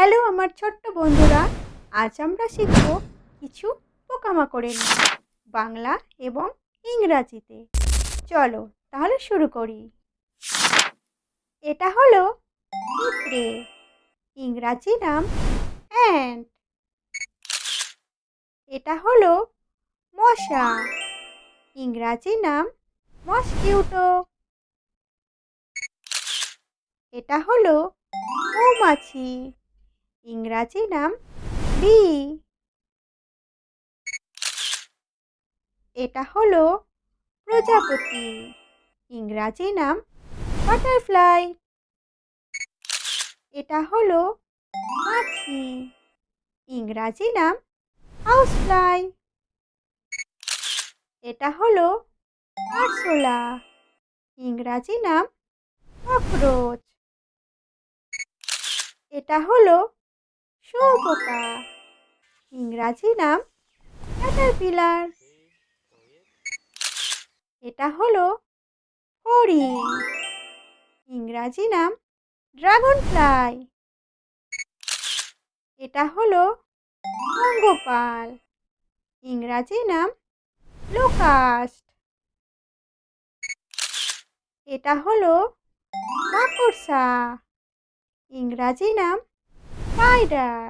Hello আমার ছোট্ট বন্ধুরা, আজ আমরা শিখব কিছু পোকামাকড়ের নাম বাংলা এবং ইংরাজিতে। চলো তাহলে শুরু করি। এটা হলো পিঁপড়ে, ইংরাজি নাম অ্যান্ট। এটা হলো মশা, ইংরাজি নাম মসকিউটো। এটা হলো মৌমাছি, ইংরাজি নাম বি। এটা হলো প্রজাপতি, ইংরাজি নাম বাটারফ্লাই। এটা হলো মাছি, ইংরাজি নাম হাউসফ্লাই। এটা হলো আরশোলা, ইংরাজি নাম ককরোচ। এটা হলো শুঁয়োপোকা, ইংরাজি নাম ক্যাটারপিলার। এটা হলো ফড়িং, ইংরাজি নাম ড্রাগন ফ্লাই। এটা হলো পঙ্গপাল, ইংরাজি নাম লোকাস্ট। এটা হলো মাকড়সা, ইংরাজি নাম স্পাইডার।